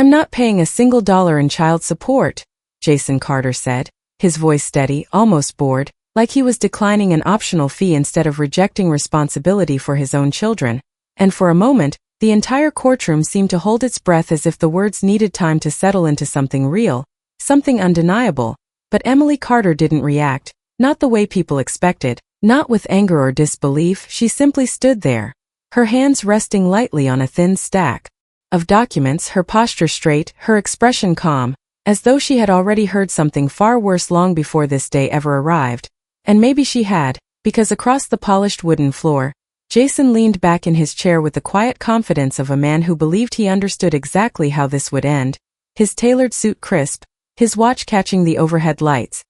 "I'm not paying a single dollar in child support," Jason Carter said, his voice steady, almost bored, like he was declining an optional fee instead of rejecting responsibility for his own children. And for a moment, the entire courtroom seemed to hold its breath as if the words needed time to settle into something real, something undeniable. But Emily Carter didn't react, not the way people expected, not with anger or disbelief. She simply stood there, her hands resting lightly on a thin stack of documents, her posture straight, her expression calm, as though she had already heard something far worse long before this day ever arrived. And maybe she had, because across the polished wooden floor, Jason leaned back in his chair with the quiet confidence of a man who believed he understood exactly how this would end, his tailored suit crisp, his watch catching the overhead lights,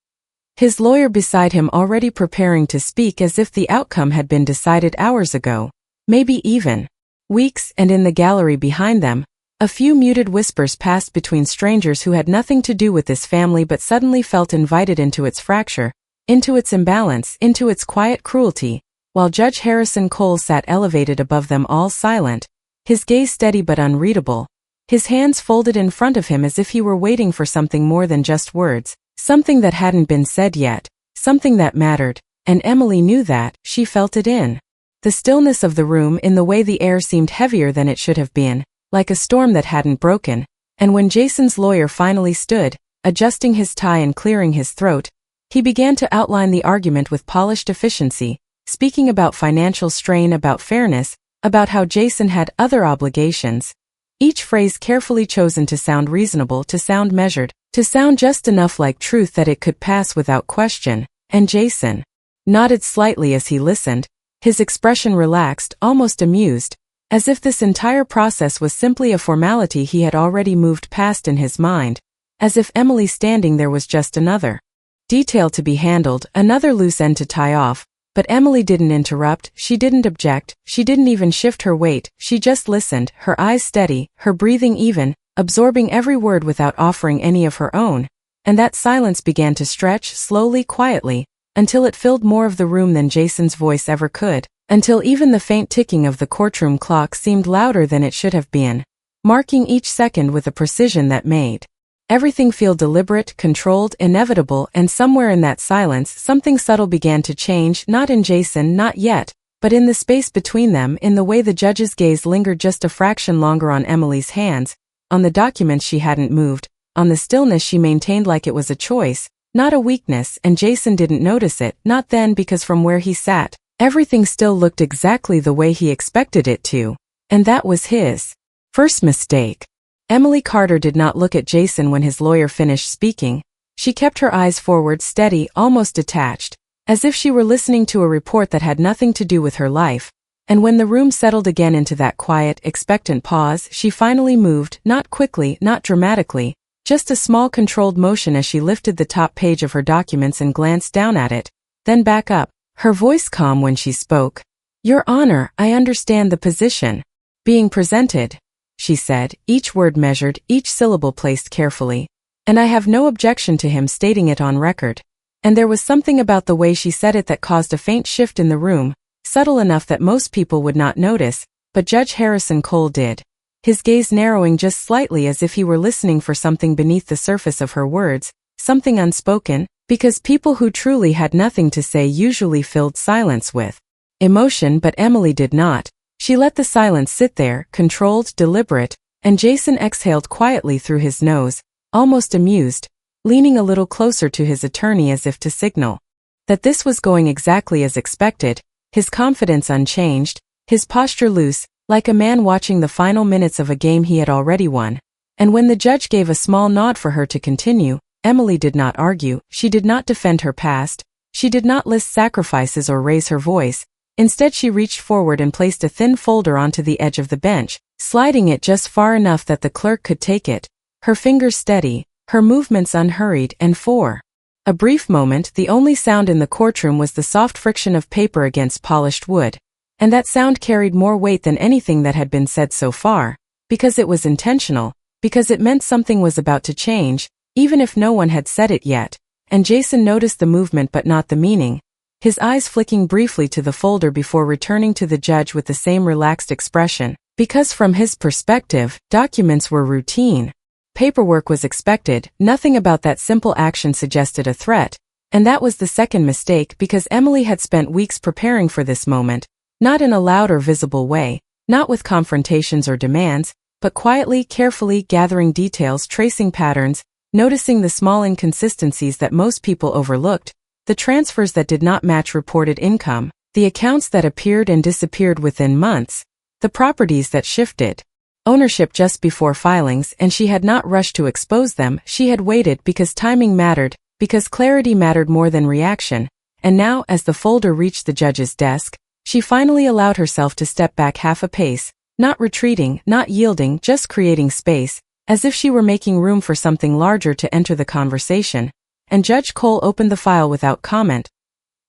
his lawyer beside him already preparing to speak as if the outcome had been decided hours ago, maybe even weeks. And in the gallery behind them, a few muted whispers passed between strangers who had nothing to do with this family but suddenly felt invited into its fracture, into its imbalance, into its quiet cruelty, while Judge Harrison Cole sat elevated above them all, silent, his gaze steady but unreadable, his hands folded in front of him as if he were waiting for something more than just words, something that hadn't been said yet, something that mattered. And Emily knew that. She felt it in the stillness of the room, in the way the air seemed heavier than it should have been, like a storm that hadn't broken. And when Jason's lawyer finally stood, adjusting his tie and clearing his throat, he began to outline the argument with polished efficiency, speaking about financial strain, about fairness, about how Jason had other obligations. Each phrase carefully chosen to sound reasonable, to sound measured, to sound just enough like truth that it could pass without question. And Jason nodded slightly as he listened, his expression relaxed, almost amused, as if this entire process was simply a formality he had already moved past in his mind, as if Emily standing there was just another detail to be handled, another loose end to tie off. But Emily didn't interrupt, she didn't object, she didn't even shift her weight, she just listened, her eyes steady, her breathing even, absorbing every word without offering any of her own. And that silence began to stretch, slowly, quietly, until it filled more of the room than Jason's voice ever could, until even the faint ticking of the courtroom clock seemed louder than it should have been, marking each second with a precision that made everything feel deliberate, controlled, inevitable. And somewhere in that silence, something subtle began to change, not in Jason, not yet, but in the space between them, in the way the judge's gaze lingered just a fraction longer on Emily's hands, on the documents she hadn't moved, on the stillness she maintained like it was a choice, not a weakness. And Jason didn't notice it, not then, because from where he sat, everything still looked exactly the way he expected it to. And that was his first mistake. Emily Carter did not look at Jason when his lawyer finished speaking. She kept her eyes forward, steady, almost detached, as if she were listening to a report that had nothing to do with her life. And when the room settled again into that quiet, expectant pause, she finally moved, not quickly, not dramatically, just a small controlled motion as she lifted the top page of her documents and glanced down at it, then back up, her voice calm when she spoke. "Your Honor, I understand the position being presented," she said, each word measured, each syllable placed carefully. "And I have no objection to him stating it on record." And there was something about the way she said it that caused a faint shift in the room, subtle enough that most people would not notice, but Judge Harrison Cole did, his gaze narrowing just slightly as if he were listening for something beneath the surface of her words, something unspoken, because people who truly had nothing to say usually filled silence with emotion. But Emily did not. She let the silence sit there, controlled, deliberate, and Jason exhaled quietly through his nose, almost amused, leaning a little closer to his attorney as if to signal that this was going exactly as expected, his confidence unchanged, his posture loose, like a man watching the final minutes of a game he had already won. And when the judge gave a small nod for her to continue, Emily did not argue, she did not defend her past, she did not list sacrifices or raise her voice. Instead, she reached forward and placed a thin folder onto the edge of the bench, sliding it just far enough that the clerk could take it, her fingers steady, her movements unhurried. And for a brief moment, the only sound in the courtroom was the soft friction of paper against polished wood. And that sound carried more weight than anything that had been said so far, because it was intentional, because it meant something was about to change, even if no one had said it yet. And Jason noticed the movement but not the meaning, his eyes flicking briefly to the folder before returning to the judge with the same relaxed expression, because from his perspective, documents were routine. Paperwork was expected, nothing about that simple action suggested a threat, and that was the second mistake because Emily had spent weeks preparing for this moment, not in a loud or visible way, not with confrontations or demands, but quietly, carefully gathering details, tracing patterns, noticing the small inconsistencies that most people overlooked, the transfers that did not match reported income, the accounts that appeared and disappeared within months, the properties that shifted ownership just before filings, and she had not rushed to expose them. She had waited because timing mattered, because clarity mattered more than reaction, and now, as the folder reached the judge's desk, she finally allowed herself to step back half a pace, not retreating, not yielding, just creating space, as if she were making room for something larger to enter the conversation. And Judge Cole opened the file without comment.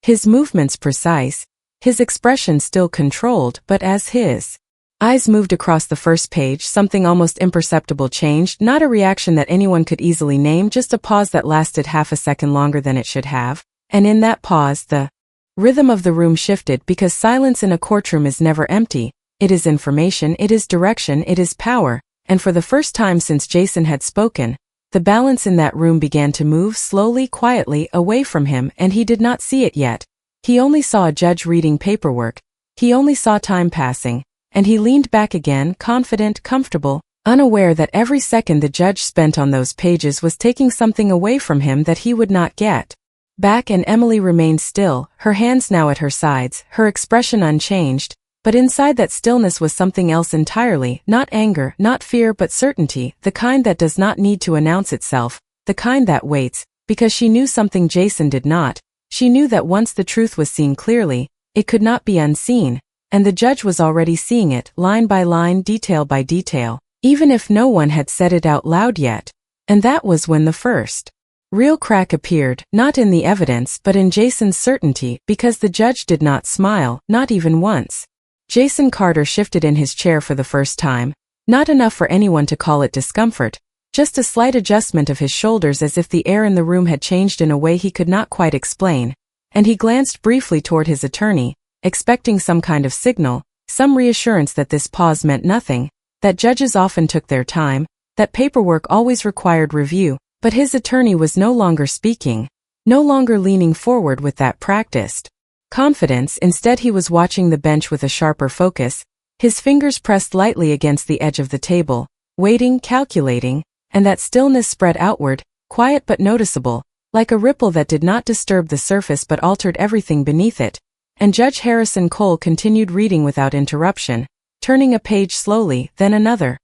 His movements precise, his expression still controlled, but as his eyes moved across the first page, something almost imperceptible changed, not a reaction that anyone could easily name, just a pause that lasted half a second longer than it should have. And in that pause, the rhythm of the room shifted, because silence in a courtroom is never empty. It is information, it is direction, it is power. And for the first time since Jason had spoken, the balance in that room began to move slowly, quietly, away from him, and he did not see it yet. He only saw a judge reading paperwork. He only saw time passing. And he leaned back again, confident, comfortable, unaware that every second the judge spent on those pages was taking something away from him that he would not get back. And Emily remained still, her hands now at her sides, her expression unchanged, but inside that stillness was something else entirely, not anger, not fear, but certainty, the kind that does not need to announce itself, the kind that waits, because she knew something Jason did not. She knew that once the truth was seen clearly, it could not be unseen. And the judge was already seeing it, line by line, detail by detail, even if no one had said it out loud yet. And that was when the first real crack appeared, not in the evidence but in Jason's certainty, because the judge did not smile, not even once. Jason Carter shifted in his chair for the first time, not enough for anyone to call it discomfort, just a slight adjustment of his shoulders as if the air in the room had changed in a way he could not quite explain, and he glanced briefly toward his attorney, expecting some kind of signal, some reassurance that this pause meant nothing, that judges often took their time, that paperwork always required review, but his attorney was no longer speaking, no longer leaning forward with that practiced confidence. Instead, he was watching the bench with a sharper focus, his fingers pressed lightly against the edge of the table, waiting, calculating, and that stillness spread outward, quiet but noticeable, like a ripple that did not disturb the surface but altered everything beneath it. And Judge Harrison Cole continued reading without interruption, turning a page slowly, then another.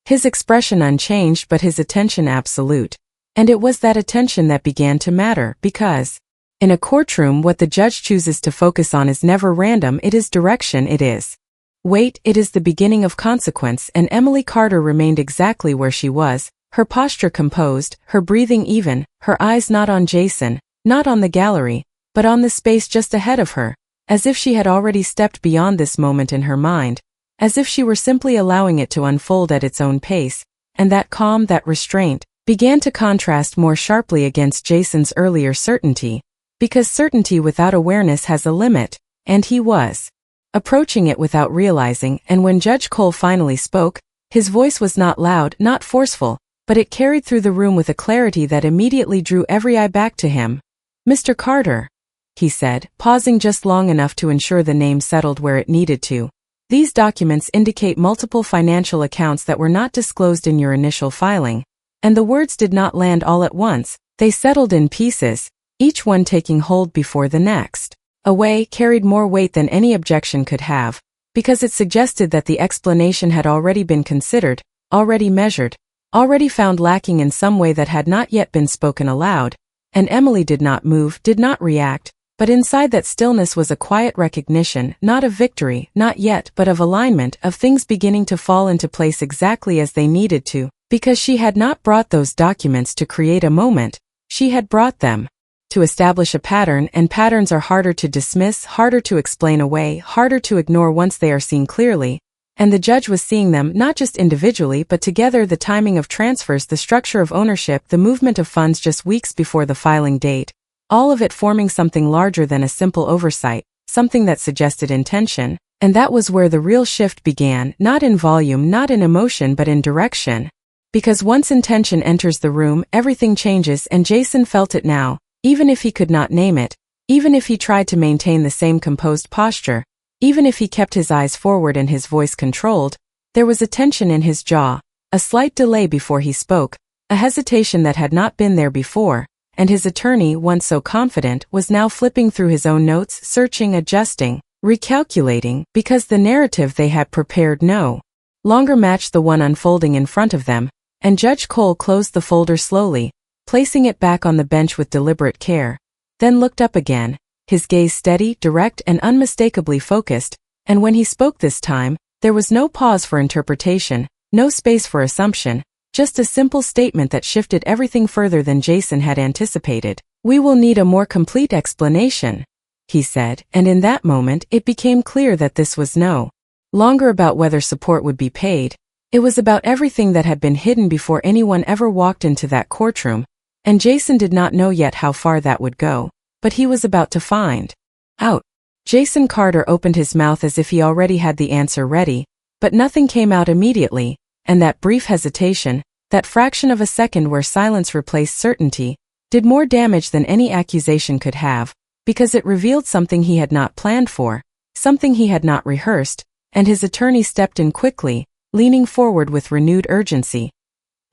His expression unchanged but his attention absolute. And it was that attention that began to matter, because in a courtroom what the judge chooses to focus on is never random, it is direction, it is weight, it is the beginning of consequence. And Emily Carter remained exactly where she was, her posture composed, her breathing even, her eyes not on Jason, not on the gallery, but on the space just ahead of her, as if she had already stepped beyond this moment in her mind, as if she were simply allowing it to unfold at its own pace. And that calm, that restraint, began to contrast more sharply against Jason's earlier certainty, because certainty without awareness has a limit, and he was approaching it without realizing. And when Judge Cole finally spoke, his voice was not loud, not forceful, but it carried through the room with a clarity that immediately drew every eye back to him. "Mr. Carter," he said, pausing just long enough to ensure the name settled where it needed to. "These documents indicate multiple financial accounts that were not disclosed in your initial filing." And the words did not land all at once, they settled in pieces, each one taking hold before the next. Away carried more weight than any objection could have, because it suggested that the explanation had already been considered, already measured, already found lacking in some way that had not yet been spoken aloud. And Emily did not move, did not react, but inside that stillness was a quiet recognition, not of victory, not yet, but of alignment, of things beginning to fall into place exactly as they needed to, because she had not brought those documents to create a moment, she had brought them to establish a pattern, and patterns are harder to dismiss, harder to explain away, harder to ignore once they are seen clearly. And the judge was seeing them not just individually but together, the timing of transfers, the structure of ownership, the movement of funds just weeks before the filing date, all of it forming something larger than a simple oversight, something that suggested intention. And that was where the real shift began, not in volume, not in emotion, but in direction. Because once intention enters the room, everything changes, and Jason felt it now, even if he could not name it, even if he tried to maintain the same composed posture, even if he kept his eyes forward and his voice controlled, there was a tension in his jaw, a slight delay before he spoke, a hesitation that had not been there before, and his attorney, once so confident, was now flipping through his own notes, searching, adjusting, recalculating, because the narrative they had prepared no longer matched the one unfolding in front of them, and Judge Cole closed the folder slowly, placing it back on the bench with deliberate care, then looked up again, his gaze steady, direct, and unmistakably focused, and when he spoke this time, there was no pause for interpretation, no space for assumption, just a simple statement that shifted everything further than Jason had anticipated. "We will need a more complete explanation," he said, and in that moment it became clear that this was no longer about whether support would be paid. It was about everything that had been hidden before anyone ever walked into that courtroom, and Jason did not know yet how far that would go, but he was about to find out. Jason Carter opened his mouth as if he already had the answer ready, but nothing came out immediately, and that brief hesitation, that fraction of a second where silence replaced certainty, did more damage than any accusation could have, because it revealed something he had not planned for, something he had not rehearsed, and his attorney stepped in quickly, leaning forward with renewed urgency.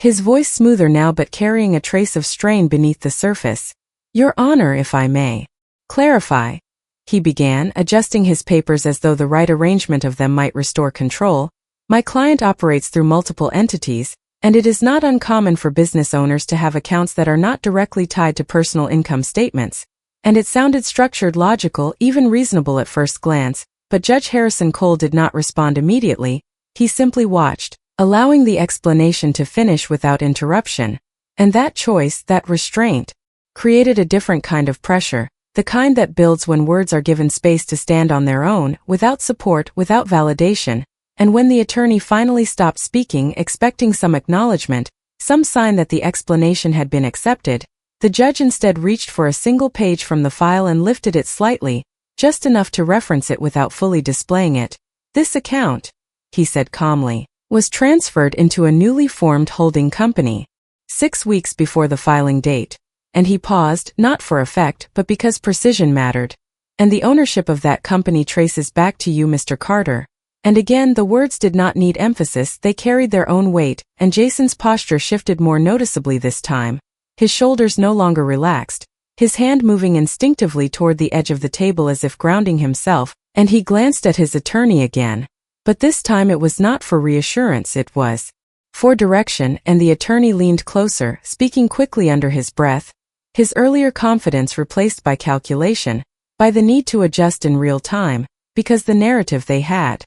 His voice smoother now but carrying a trace of strain beneath the surface. "Your Honor, if I may clarify," he began, adjusting his papers as though the right arrangement of them might restore control. "My client operates through multiple entities, and it is not uncommon for business owners to have accounts that are not directly tied to personal income statements." And it sounded structured, logical, even reasonable at first glance, but Judge Harrison Cole did not respond immediately. He simply watched, allowing the explanation to finish without interruption. And that choice, that restraint, created a different kind of pressure, the kind that builds when words are given space to stand on their own, without support, without validation. And when the attorney finally stopped speaking, expecting some acknowledgement, some sign that the explanation had been accepted, the judge instead reached for a single page from the file and lifted it slightly, just enough to reference it without fully displaying it. "This account," he said calmly, "was transferred into a newly formed holding company 6 weeks before the filing date." And he paused, not for effect, but because precision mattered. "And the ownership of that company traces back to you, Mr. Carter." And again the words did not need emphasis, they carried their own weight, and Jason's posture shifted more noticeably this time. His shoulders no longer relaxed, his hand moving instinctively toward the edge of the table as if grounding himself, and he glanced at his attorney again. But this time it was not for reassurance, it was for direction, and the attorney leaned closer, speaking quickly under his breath, his earlier confidence replaced by calculation, by the need to adjust in real time, because the narrative they had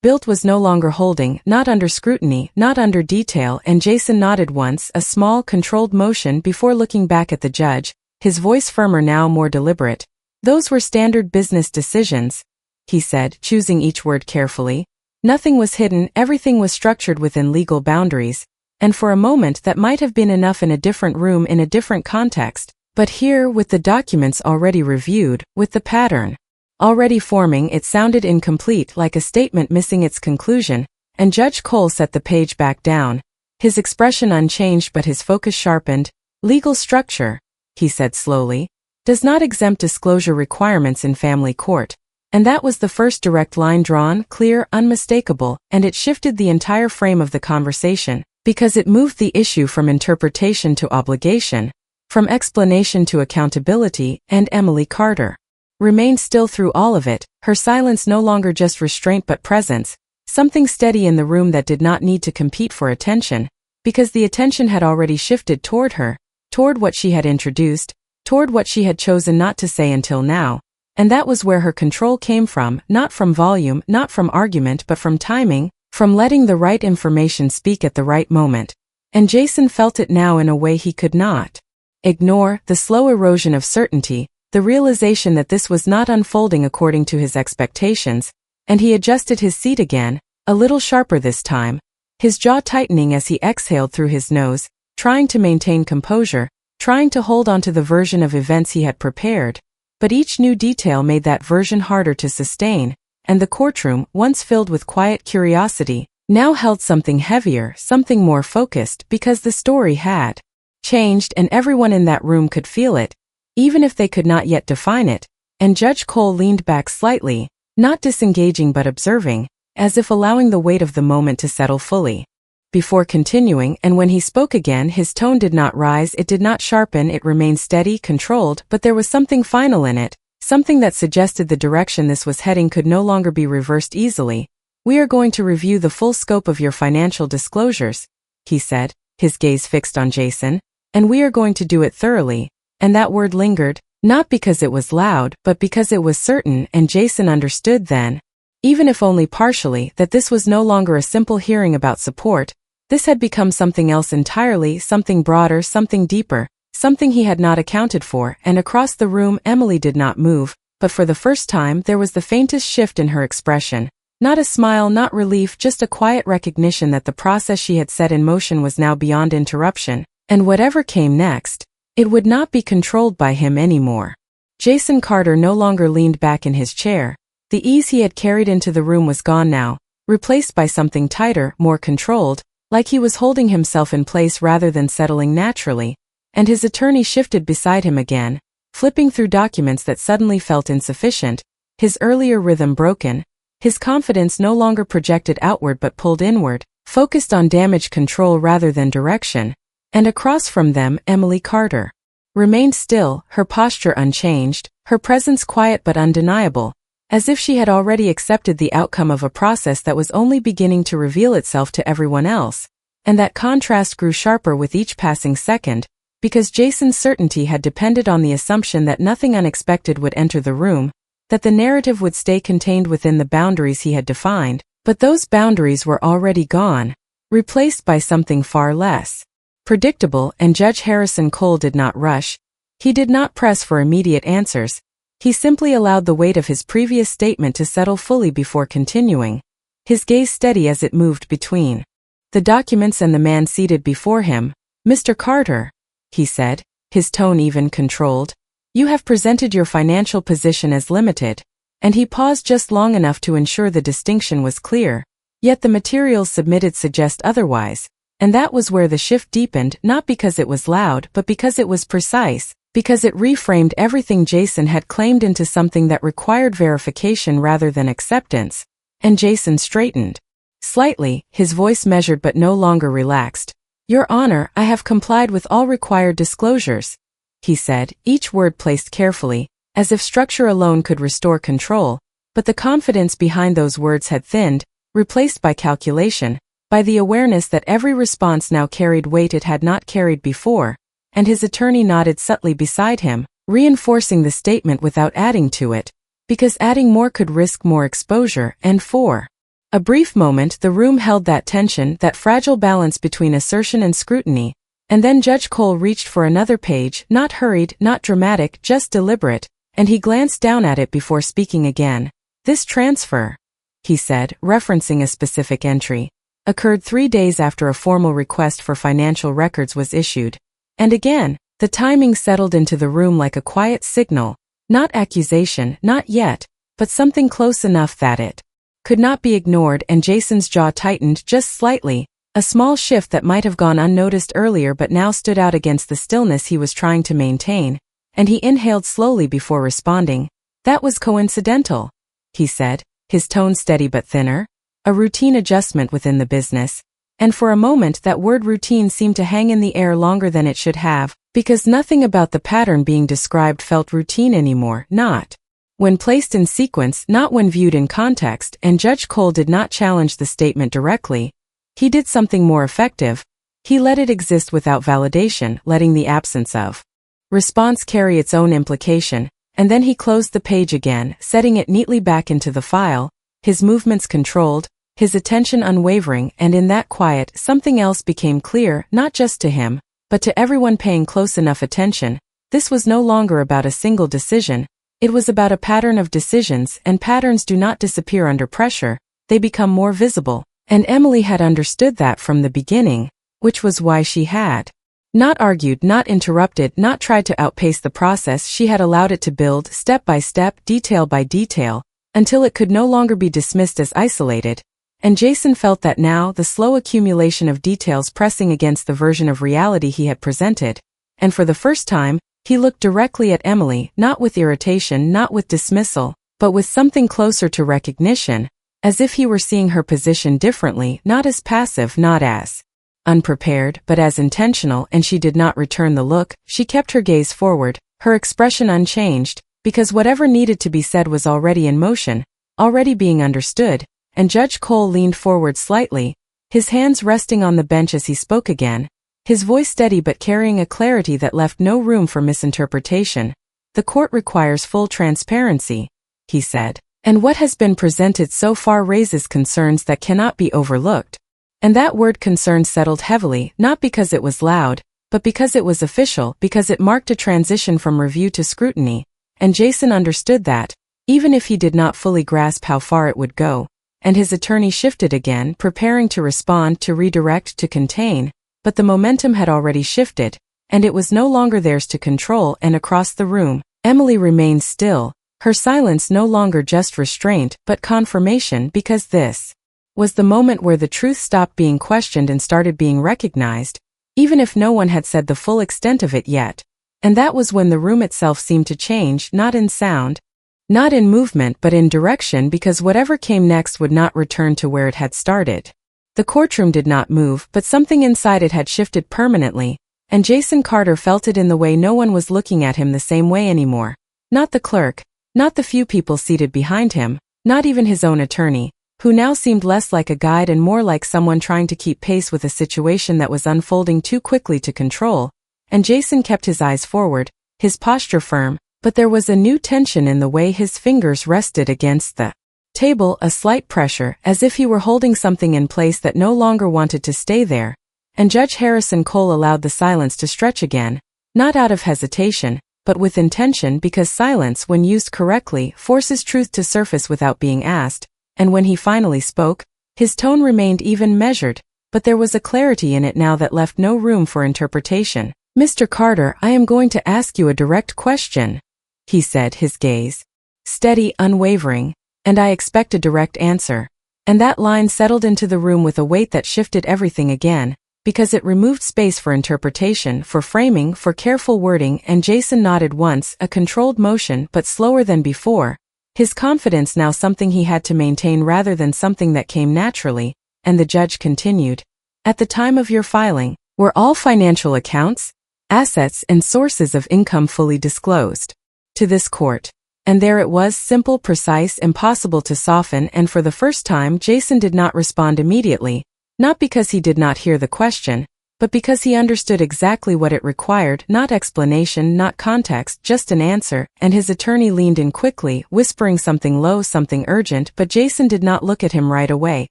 built was no longer holding, not under scrutiny, not under detail, and Jason nodded once, a small, controlled motion before looking back at the judge, his voice firmer now, more deliberate. "Those were standard business decisions," he said, choosing each word carefully. "Nothing was hidden, everything was structured within legal boundaries, and for a moment that might have been enough in a different room, in a different context, but here, with the documents already reviewed, with the pattern already forming, it sounded incomplete, like a statement missing its conclusion." And Judge Cole set the page back down, his expression unchanged but his focus sharpened. "Legal structure," he said slowly, "does not exempt disclosure requirements in family court." And that was the first direct line drawn, clear, unmistakable, and it shifted the entire frame of the conversation, because it moved the issue from interpretation to obligation, from explanation to accountability, and Emily Carter remained still through all of it, her silence no longer just restraint but presence, something steady in the room that did not need to compete for attention, because the attention had already shifted toward her, toward what she had introduced, toward what she had chosen not to say until now. And that was where her control came from, not from volume, not from argument, but from timing, from letting the right information speak at the right moment. And Jason felt it now in a way he could not ignore, the slow erosion of certainty, the realization that this was not unfolding according to his expectations, and he adjusted his seat again, a little sharper this time, his jaw tightening as he exhaled through his nose, trying to maintain composure, trying to hold on to the version of events he had prepared. But each new detail made that version harder to sustain, and the courtroom, once filled with quiet curiosity, now held something heavier, something more focused, because the story had changed and everyone in that room could feel it, even if they could not yet define it, and Judge Cole leaned back slightly, not disengaging but observing, as if allowing the weight of the moment to settle fully. Before continuing, and when he spoke again, his tone did not rise, it did not sharpen, it remained steady, controlled, but there was something final in it, something that suggested the direction this was heading could no longer be reversed easily. "We are going to review the full scope of your financial disclosures," he said, his gaze fixed on Jason, "and we are going to do it thoroughly." And that word lingered, not because it was loud, but because it was certain, and Jason understood then, even if only partially, that this was no longer a simple hearing about support. This had become something else entirely, something broader, something deeper, something he had not accounted for, and across the room Emily did not move, but for the first time there was the faintest shift in her expression. Not a smile, not relief, just a quiet recognition that the process she had set in motion was now beyond interruption, and whatever came next, it would not be controlled by him anymore. Jason Carter no longer leaned back in his chair. The ease he had carried into the room was gone now, replaced by something tighter, more controlled, like he was holding himself in place rather than settling naturally, and his attorney shifted beside him again, flipping through documents that suddenly felt insufficient, his earlier rhythm broken, his confidence no longer projected outward but pulled inward, focused on damage control rather than direction, and across from them Emily Carter remained still, her posture unchanged, her presence quiet but undeniable, as if she had already accepted the outcome of a process that was only beginning to reveal itself to everyone else, and that contrast grew sharper with each passing second, because Jason's certainty had depended on the assumption that nothing unexpected would enter the room, that the narrative would stay contained within the boundaries he had defined, but those boundaries were already gone, replaced by something far less predictable, and Judge Harrison Cole did not rush. He did not press for immediate answers. He simply allowed the weight of his previous statement to settle fully before continuing, his gaze steady as it moved between the documents and the man seated before him. "Mr. Carter," he said, his tone even, controlled, "you have presented your financial position as limited," and he paused just long enough to ensure the distinction was clear, "yet the materials submitted suggest otherwise." And that was where the shift deepened, not because it was loud, but because it was precise, because it reframed everything Jason had claimed into something that required verification rather than acceptance. And Jason straightened slightly, his voice measured but no longer relaxed. "Your Honor, I have complied with all required disclosures," he said, each word placed carefully, as if structure alone could restore control, but the confidence behind those words had thinned, replaced by calculation, by the awareness that every response now carried weight it had not carried before, and his attorney nodded subtly beside him, reinforcing the statement without adding to it, because adding more could risk more exposure, and for a brief moment the room held that tension, that fragile balance between assertion and scrutiny, and then Judge Cole reached for another page, not hurried, not dramatic, just deliberate, and he glanced down at it before speaking again. "This transfer," he said, referencing a specific entry, "occurred 3 days after a formal request for financial records was issued." And again, the timing settled into the room like a quiet signal, not accusation, not yet, but something close enough that it could not be ignored, and Jason's jaw tightened just slightly, a small shift that might have gone unnoticed earlier but now stood out against the stillness he was trying to maintain, and he inhaled slowly before responding. "That was coincidental," he said, his tone steady but thinner. "A routine adjustment within the business." And for a moment that word routine seemed to hang in the air longer than it should have, because nothing about the pattern being described felt routine anymore, not when placed in sequence, not when viewed in context, and Judge Cole did not challenge the statement directly. He did something more effective. He let it exist without validation, letting the absence of response carry its own implication, and then he closed the page again, setting it neatly back into the file, his movements controlled, his attention unwavering, and in that quiet, something else became clear, not just to him, but to everyone paying close enough attention. This was no longer about a single decision. It was about a pattern of decisions, and patterns do not disappear under pressure, they become more visible, and Emily had understood that from the beginning, which was why she had not argued, not interrupted, not tried to outpace the process. She had allowed it to build, step by step, detail by detail, until it could no longer be dismissed as isolated. And Jason felt that now, the slow accumulation of details pressing against the version of reality he had presented. And for the first time, he looked directly at Emily, not with irritation, not with dismissal, but with something closer to recognition, as if he were seeing her position differently, not as passive, not as unprepared, but as intentional. And she did not return the look. She kept her gaze forward, her expression unchanged, because whatever needed to be said was already in motion, already being understood. And Judge Cole leaned forward slightly, his hands resting on the bench as he spoke again, his voice steady but carrying a clarity that left no room for misinterpretation. "The court requires full transparency," he said. "And what has been presented so far raises concerns that cannot be overlooked." And that word concern settled heavily, not because it was loud, but because it was official, because it marked a transition from review to scrutiny. And Jason understood that, even if he did not fully grasp how far it would go. And his attorney shifted again, preparing to respond, to redirect, to contain, but the momentum had already shifted, and it was no longer theirs to control. And across the room, Emily remained still, her silence no longer just restraint, but confirmation, because this was the moment where the truth stopped being questioned and started being recognized, even if no one had said the full extent of it yet. And that was when the room itself seemed to change, not in sound, not in movement, but in direction, because whatever came next would not return to where it had started. The courtroom did not move, but something inside it had shifted permanently, and Jason Carter felt it in the way no one was looking at him the same way anymore. Not the clerk, not the few people seated behind him, not even his own attorney, who now seemed less like a guide and more like someone trying to keep pace with a situation that was unfolding too quickly to control. And Jason kept his eyes forward, his posture firm, but there was a new tension in the way his fingers rested against the table, a slight pressure, as if he were holding something in place that no longer wanted to stay there. And Judge Harrison Cole allowed the silence to stretch again, not out of hesitation, but with intention, because silence, when used correctly, forces truth to surface without being asked. And when he finally spoke, his tone remained even, measured, but there was a clarity in it now that left no room for interpretation. "Mr. Carter, I am going to ask you a direct question," he said, his gaze steady, unwavering. "And I expect a direct answer." And that line settled into the room with a weight that shifted everything again, because it removed space for interpretation, for framing, for careful wording. And Jason nodded once, a controlled motion, but slower than before, his confidence now something he had to maintain rather than something that came naturally. And the judge continued, "At the time of your filing, were all financial accounts, assets, and sources of income fully disclosed to this court?" And there it was, simple, precise, impossible to soften. And for the first time, Jason did not respond immediately, not because he did not hear the question, but because he understood exactly what it required, not explanation, not context, just an answer. And his attorney leaned in quickly, whispering something low, something urgent, but Jason did not look at him right away.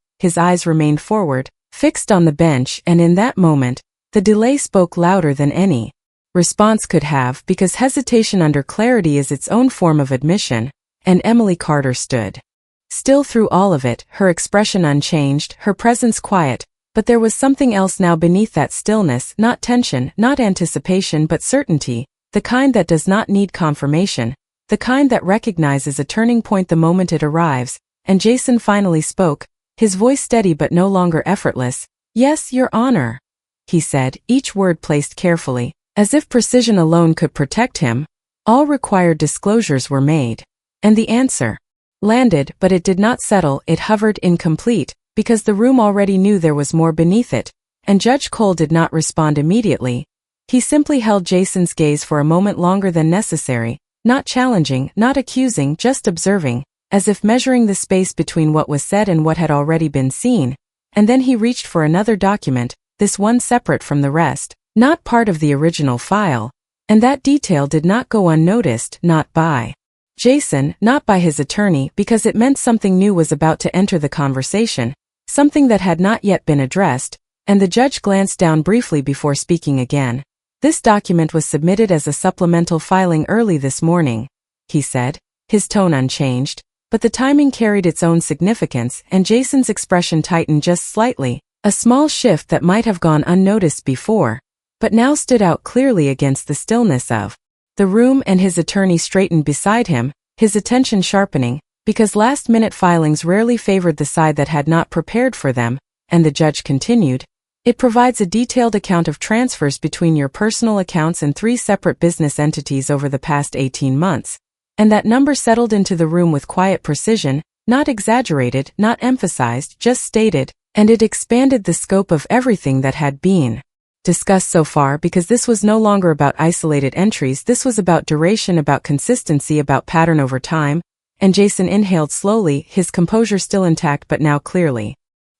His eyes remained forward, fixed on the bench, and in that moment, the delay spoke louder than any response could have, because hesitation under clarity is its own form of admission. And Emily Carter stood still through all of it, her expression unchanged, her presence quiet, but there was something else now beneath that stillness, not tension, not anticipation, but certainty, the kind that does not need confirmation, the kind that recognizes a turning point the moment it arrives. And Jason finally spoke, his voice steady but no longer effortless. "Yes, Your Honor," he said, each word placed carefully, as if precision alone could protect him. All required disclosures were made. And the answer landed, but it did not settle, it hovered, incomplete, because the room already knew there was more beneath it. And Judge Cole did not respond immediately. He simply held Jason's gaze for a moment longer than necessary, not challenging, not accusing, just observing, as if measuring the space between what was said and what had already been seen. And then he reached for another document, this one separate from the rest, not part of the original file. And that detail did not go unnoticed, not by Jason, not by his attorney, because it meant something new was about to enter the conversation, something that had not yet been addressed. And the judge glanced down briefly before speaking again. "This document was submitted as a supplemental filing early this morning," he said, his tone unchanged, but the timing carried its own significance. And Jason's expression tightened just slightly, a small shift that might have gone unnoticed before, but now stood out clearly against the stillness of the room. And his attorney straightened beside him, his attention sharpening, because last-minute filings rarely favored the side that had not prepared for them, and the judge continued, "It provides a detailed account of transfers between your personal accounts and 3 separate business entities over the past 18 months. And that number settled into the room with quiet precision, not exaggerated, not emphasized, just stated, and it expanded the scope of everything that had been discussed so far, because this was no longer about isolated entries, this was about duration, about consistency, about pattern over time." And Jason inhaled slowly, his composure still intact but now clearly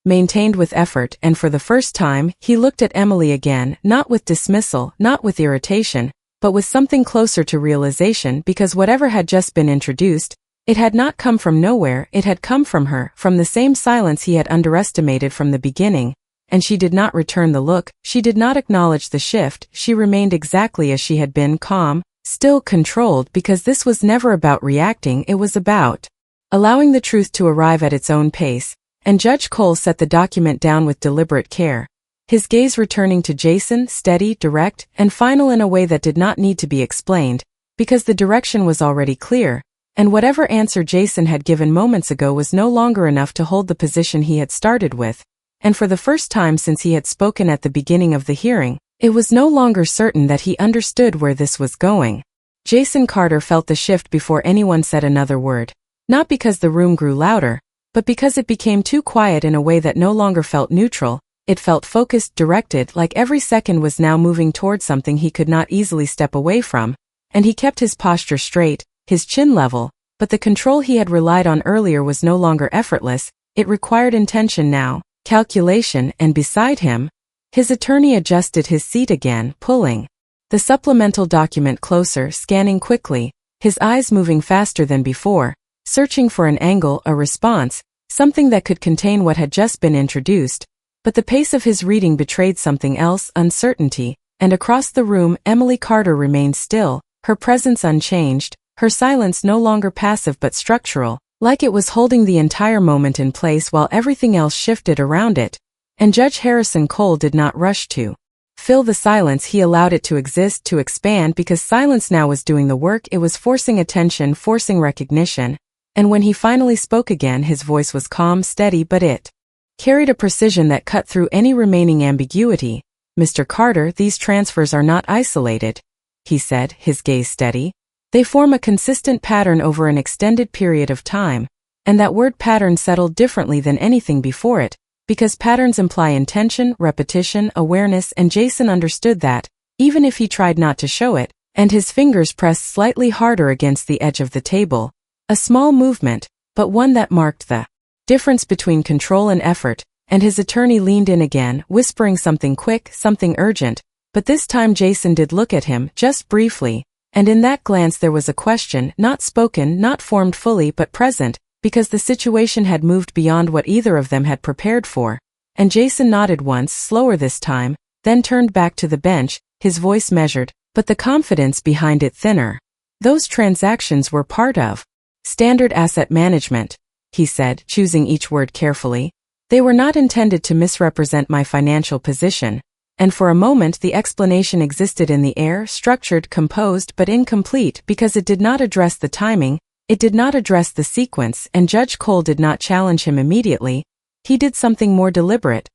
maintained with effort, and for the first time, he looked at Emily again, not with dismissal, not with irritation, but with something closer to realization, because whatever had just been introduced, it had not come from nowhere, it had come from her, from the same silence he had underestimated from the beginning, and she did not return the look, she did not acknowledge the shift, she remained exactly as she had been, calm, still controlled, because this was never about reacting, it was about allowing the truth to arrive at its own pace. And Judge Cole set the document down with deliberate care, his gaze returning to Jason, steady, direct, and final in a way that did not need to be explained, because the direction was already clear, and whatever answer Jason had given moments ago was no longer enough to hold the position he had started with, and for the first time since he had spoken at the beginning of the hearing, it was no longer certain that he understood where this was going. Jason Carter felt the shift before anyone said another word, not because the room grew louder, but because it became too quiet in a way that no longer felt neutral. It felt focused, directed, like every second was now moving toward something he could not easily step away from, and he kept his posture straight, his chin level, but the control he had relied on earlier was no longer effortless, it required intention now, calculation, and beside him, his attorney adjusted his seat again, pulling the supplemental document closer, scanning quickly, his eyes moving faster than before, searching for an angle, a response, something that could contain what had just been introduced, but the pace of his reading betrayed something else, uncertainty, and across the room Emily Carter remained still, her presence unchanged, her silence no longer passive but structural, like it was holding the entire moment in place while everything else shifted around it. And Judge Harrison Cole did not rush to fill the silence, he allowed it to exist, to expand, because silence now was doing the work, it was forcing attention, forcing recognition. And when he finally spoke again, his voice was calm, steady, but it carried a precision that cut through any remaining ambiguity. "Mr. Carter, these transfers are not isolated," he said, his gaze steady. "They form a consistent pattern over an extended period of time." And that word pattern settled differently than anything before it, because patterns imply intention, repetition, awareness, and Jason understood that, even if he tried not to show it, and his fingers pressed slightly harder against the edge of the table. A small movement, but one that marked the difference between control and effort, and his attorney leaned in again, whispering something quick, something urgent, but this time Jason did look at him, just briefly, and in that glance there was a question, not spoken, not formed fully but present, because the situation had moved beyond what either of them had prepared for, and Jason nodded once, slower this time, then turned back to the bench, his voice measured, but the confidence behind it thinner. "Those transactions were part of standard asset management," he said, choosing each word carefully. "They were not intended to misrepresent my financial position." And for a moment the explanation existed in the air, structured, composed, but incomplete, because it did not address the timing, it did not address the sequence, and Judge Cole did not challenge him immediately. He did something more deliberate.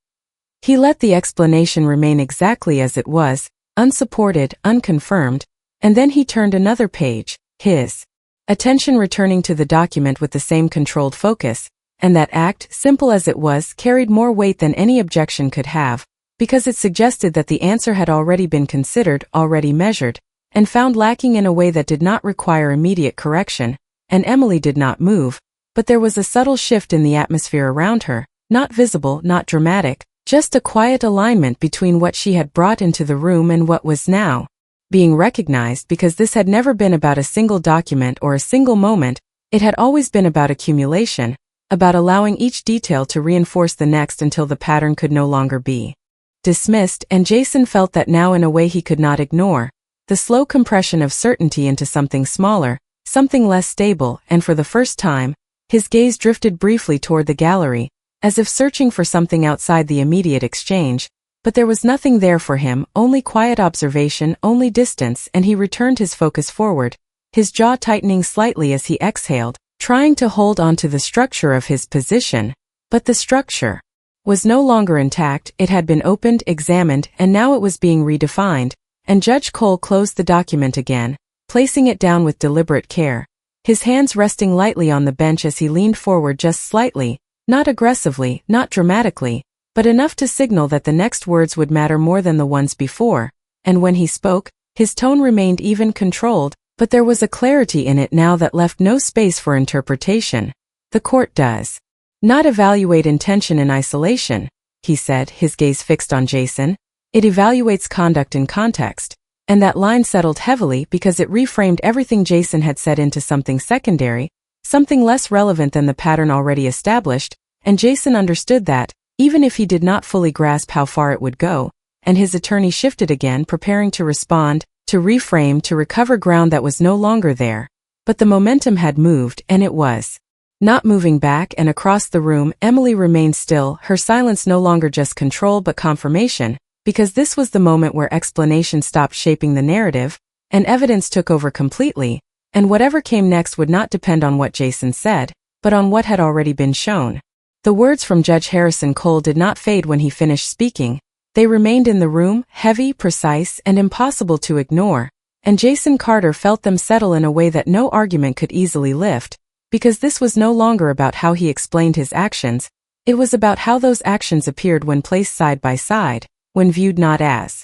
He let the explanation remain exactly as it was, unsupported, unconfirmed, and then he turned another page, his attention returning to the document with the same controlled focus, and that act, simple as it was, carried more weight than any objection could have, because it suggested that the answer had already been considered, already measured, and found lacking in a way that did not require immediate correction, and Emily did not move, but there was a subtle shift in the atmosphere around her, not visible, not dramatic, just a quiet alignment between what she had brought into the room and what was now being recognized, because this had never been about a single document or a single moment, it had always been about accumulation, about allowing each detail to reinforce the next until the pattern could no longer be dismissed, and Jason felt that now in a way he could not ignore, the slow compression of certainty into something smaller, something less stable, and for the first time, his gaze drifted briefly toward the gallery, as if searching for something outside the immediate exchange, but there was nothing there for him, only quiet observation, only distance, and he returned his focus forward, his jaw tightening slightly as he exhaled, trying to hold on to the structure of his position. But the structure was no longer intact. It had been opened, examined, and now it was being redefined, and Judge Cole closed the document again, placing it down with deliberate care, his hands resting lightly on the bench as he leaned forward just slightly, not aggressively, not dramatically, but enough to signal that the next words would matter more than the ones before, and when he spoke, his tone remained even, controlled, but there was a clarity in it now that left no space for interpretation. The court does not evaluate intention in isolation, he said, his gaze fixed on Jason. It evaluates conduct in context. And that line settled heavily because it reframed everything Jason had said into something secondary, something less relevant than the pattern already established, and Jason understood that, even if he did not fully grasp how far it would go, and his attorney shifted again, preparing to respond, to reframe, to recover ground that was no longer there. But the momentum had moved, and it was not moving back, and across the room, Emily remained still, her silence no longer just control but confirmation, because this was the moment where explanation stopped shaping the narrative, and evidence took over completely, and whatever came next would not depend on what Jason said, but on what had already been shown. The words from Judge Harrison Cole did not fade when he finished speaking. They remained in the room, heavy, precise, and impossible to ignore, and Jason Carter felt them settle in a way that no argument could easily lift, because this was no longer about how he explained his actions, it was about how those actions appeared when placed side by side, when viewed not as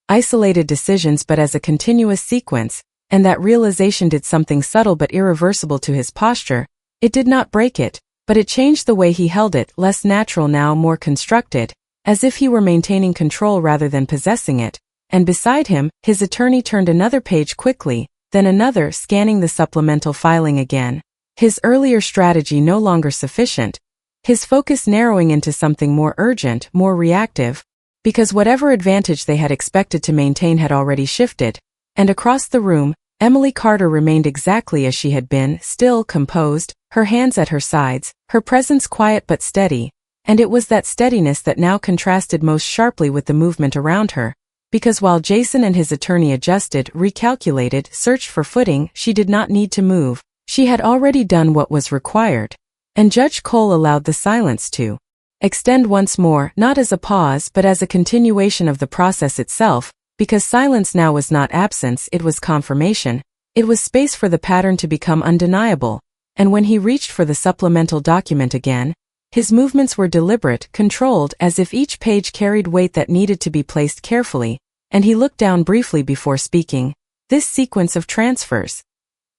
isolated decisions but as a continuous sequence, and that realization did something subtle but irreversible to his posture. It did not break it, but it changed the way he held it, less natural now, more constructed, as if he were maintaining control rather than possessing it, and beside him, his attorney turned another page quickly, then another, scanning the supplemental filing again. His earlier strategy no longer sufficient, his focus narrowing into something more urgent, more reactive, because whatever advantage they had expected to maintain had already shifted, and across the room, Emily Carter remained exactly as she had been, still, composed, her hands at her sides, her presence quiet but steady, and it was that steadiness that now contrasted most sharply with the movement around her, because while Jason and his attorney adjusted, recalculated, searched for footing, she did not need to move. She had already done what was required. And Judge Cole allowed the silence to extend once more, not as a pause but as a continuation of the process itself, because silence now was not absence, it was confirmation. It was space for the pattern to become undeniable, and when he reached for the supplemental document again, his movements were deliberate, controlled, as if each page carried weight that needed to be placed carefully, and he looked down briefly before speaking. This sequence of transfers,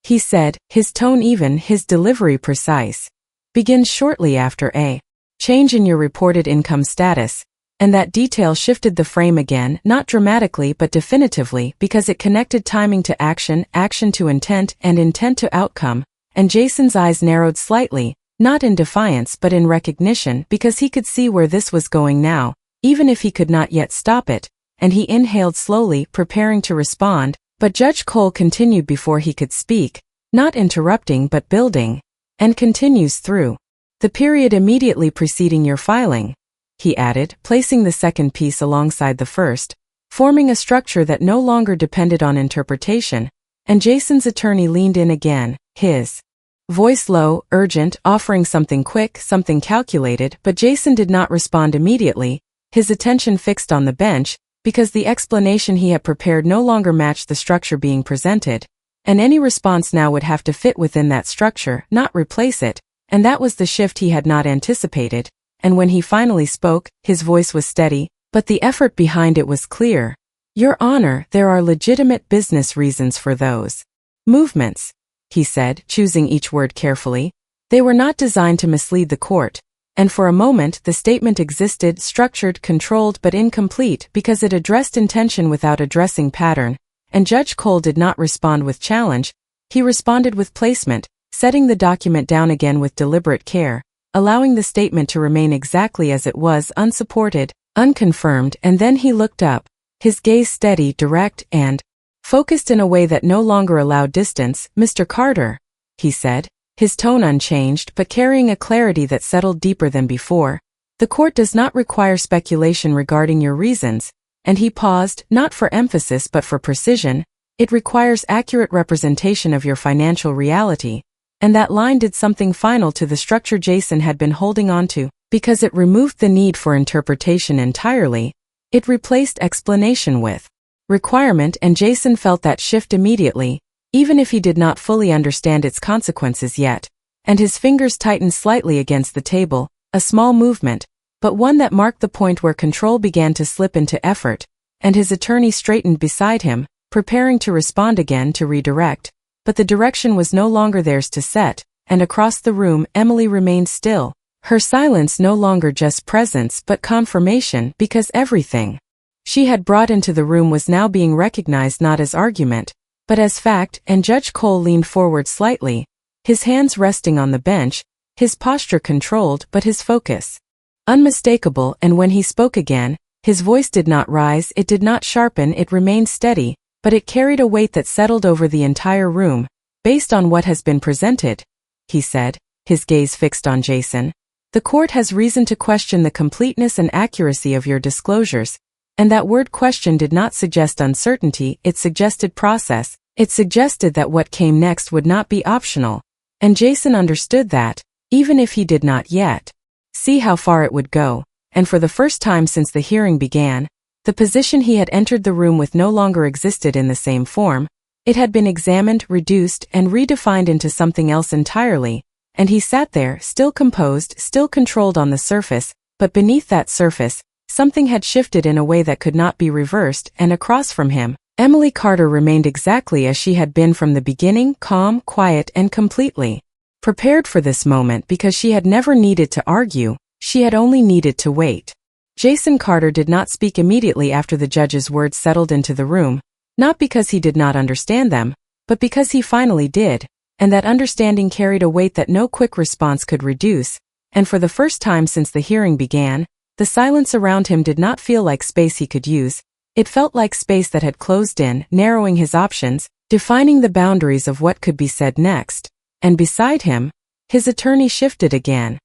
he said, his tone even, his delivery precise, begins shortly after a change in your reported income status, and that detail shifted the frame again, not dramatically but definitively, because it connected timing to action, action to intent, and intent to outcome, and Jason's eyes narrowed slightly, not in defiance but in recognition, because he could see where this was going now, even if he could not yet stop it, and he inhaled slowly, preparing to respond, but Judge Cole continued before he could speak, not interrupting but building, and continues through the period immediately preceding your filing, he added, placing the second piece alongside the first, forming a structure that no longer depended on interpretation, and Jason's attorney leaned in again, his voice low, urgent, offering something quick, something calculated, but Jason did not respond immediately, his attention fixed on the bench, because the explanation he had prepared no longer matched the structure being presented, and any response now would have to fit within that structure, not replace it, and that was the shift he had not anticipated, and when he finally spoke, his voice was steady, but the effort behind it was clear. Your Honor, there are legitimate business reasons for those movements, he said, choosing each word carefully. They were not designed to mislead the court, and for a moment the statement existed, structured, controlled but incomplete, because it addressed intention without addressing pattern, and Judge Cole did not respond with challenge, he responded with placement, setting the document down again with deliberate care, allowing the statement to remain exactly as it was, unsupported, unconfirmed, and then he looked up, his gaze steady, direct, and focused in a way that no longer allowed distance. Mr. Carter, he said, his tone unchanged but carrying a clarity that settled deeper than before, the court does not require speculation regarding your reasons, and he paused, not for emphasis but for precision. It requires accurate representation of your financial reality, And that line did something final to the structure Jason had been holding onto, because it removed the need for interpretation entirely. It replaced explanation with requirement, and Jason felt that shift immediately, even if he did not fully understand its consequences yet. And his fingers tightened slightly against the table, a small movement, but one that marked the point where control began to slip into effort, and his attorney straightened beside him, preparing to respond again, to redirect. But the direction was no longer theirs to set, and across the room Emily remained still, her silence no longer just presence but confirmation, because everything she had brought into the room was now being recognized not as argument, but as fact. And Judge Cole leaned forward slightly, his hands resting on the bench, his posture controlled but his focus unmistakable, and when he spoke again, his voice did not rise, it did not sharpen, it remained steady, but it carried a weight that settled over the entire room. Based on what has been presented, he said, his gaze fixed on Jason, the court has reason to question the completeness and accuracy of your disclosures. And that word question did not suggest uncertainty, it suggested process. It suggested that what came next would not be optional. And Jason understood that, even if he did not yet see how far it would go. And for the first time since the hearing began, the position he had entered the room with no longer existed in the same form. It had been examined, reduced, and redefined into something else entirely. And he sat there, still composed, still controlled on the surface, but beneath that surface, something had shifted in a way that could not be reversed, and across from him, Emily Carter remained exactly as she had been from the beginning, calm, quiet, and completely prepared for this moment, because she had never needed to argue, she had only needed to wait. Jason Carter did not speak immediately after the judge's words settled into the room, not because he did not understand them, but because he finally did, and that understanding carried a weight that no quick response could reduce. And for the first time since the hearing began, the silence around him did not feel like space he could use. It felt like space that had closed in, narrowing his options, defining the boundaries of what could be said next. And beside him, his attorney shifted again.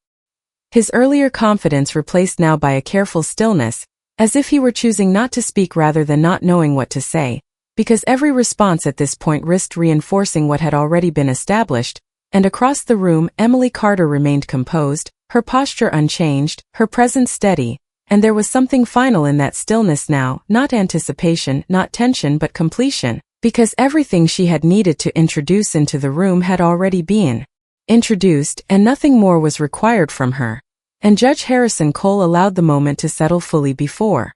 His earlier confidence replaced now by a careful stillness, as if he were choosing not to speak rather than not knowing what to say, because every response at this point risked reinforcing what had already been established. And across the room, Emily Carter remained composed, her posture unchanged, her presence steady, and there was something final in that stillness now, not anticipation, not tension, but completion, because everything she had needed to introduce into the room had already been introduced, and nothing more was required from her. And Judge Harrison Cole allowed the moment to settle fully before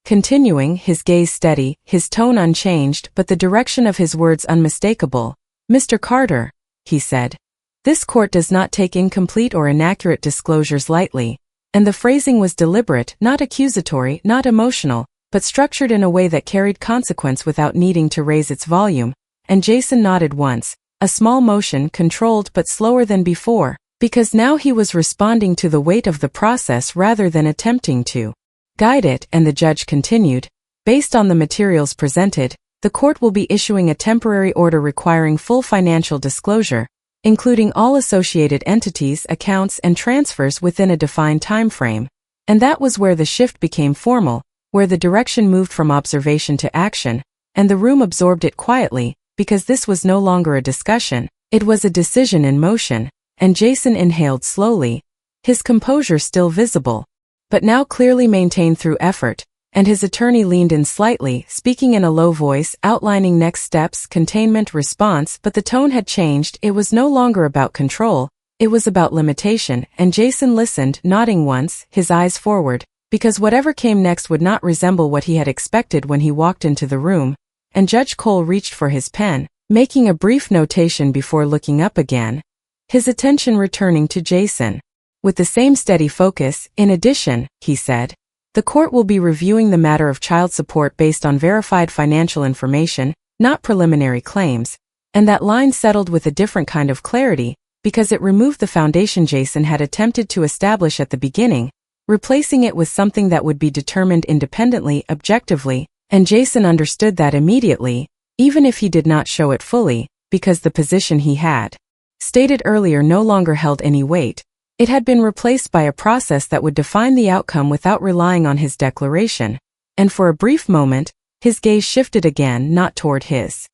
continuing, his gaze steady, his tone unchanged, but the direction of his words unmistakable. Mr. Carter, he said, this court does not take incomplete or inaccurate disclosures lightly. And the phrasing was deliberate, not accusatory, not emotional, but structured in a way that carried consequence without needing to raise its volume. And Jason nodded once, a small motion, controlled but slower than before, because now he was responding to the weight of the process rather than attempting to guide it. And the judge continued, based on the materials presented, the court will be issuing a temporary order requiring full financial disclosure, including all associated entities, accounts, and transfers within a defined time frame. And that was where the shift became formal, where the direction moved from observation to action, and the room absorbed it quietly, because this was no longer a discussion, it was a decision in motion. And Jason inhaled slowly, his composure still visible, but now clearly maintained through effort. And his attorney leaned in slightly, speaking in a low voice, outlining next steps, containment, response, but the tone had changed. It was no longer about control, it was about limitation. And Jason listened, nodding once, his eyes forward, because whatever came next would not resemble what he had expected when he walked into the room. And Judge Cole reached for his pen, making a brief notation before looking up again, his attention returning to Jason. With the same steady focus, in addition, he said, the court will be reviewing the matter of child support based on verified financial information, not preliminary claims. And that line settled with a different kind of clarity, because it removed the foundation Jason had attempted to establish at the beginning, replacing it with something that would be determined independently, objectively. And Jason understood that immediately, even if he did not show it fully, because the position he had stated earlier no longer held any weight. It had been replaced by a process that would define the outcome without relying on his declaration. And for a brief moment, his gaze shifted again, not toward his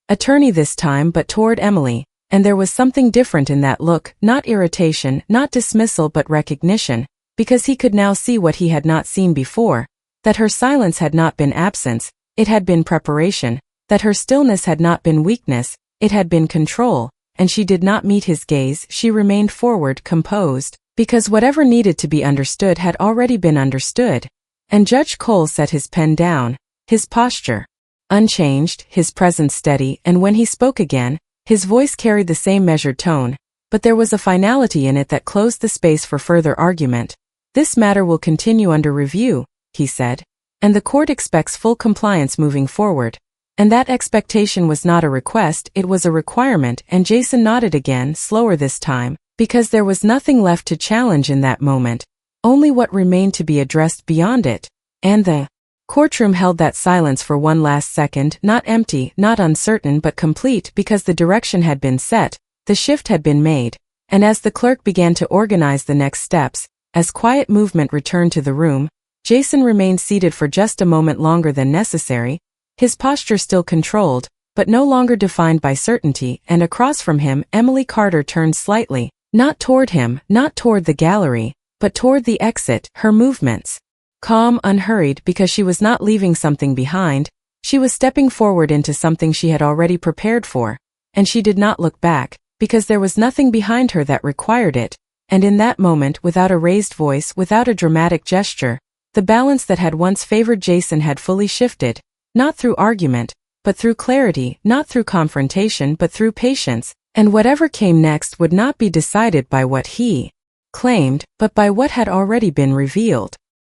attorney this time but toward Emily, And there was something different in that look, not irritation, not dismissal but recognition, because he could now see what he had not seen before, that her silence had not been absence, it had been preparation, that her stillness had not been weakness, it had been control, and she did not meet his gaze, she remained forward, composed, because whatever needed to be understood had already been understood. And Judge Cole set his pen down, his posture unchanged, his presence steady, and when he spoke again, his voice carried the same measured tone, but there was a finality in it that closed the space for further argument. This matter will continue under review, he said, and the court expects full compliance moving forward. And that expectation was not a request, it was a requirement, and Jason nodded again, slower this time, because there was nothing left to challenge in that moment, only what remained to be addressed beyond it. And the courtroom held that silence for one last second, not empty, not uncertain but complete, because the direction had been set, the shift had been made, and as the clerk began to organize the next steps, as quiet movement returned to the room, Jason remained seated for just a moment longer than necessary, his posture still controlled, but no longer defined by certainty, and across from him Emily Carter turned slightly, not toward him, not toward the gallery, but toward the exit, her movements calm, unhurried, because she was not leaving something behind, she was stepping forward into something she had already prepared for, and she did not look back, because there was nothing behind her that required it, and in that moment, without a raised voice, without a dramatic gesture, the balance that had once favored Jason had fully shifted, not through argument, but through clarity, not through confrontation but through patience, and whatever came next would not be decided by what he claimed, but by what had already been revealed.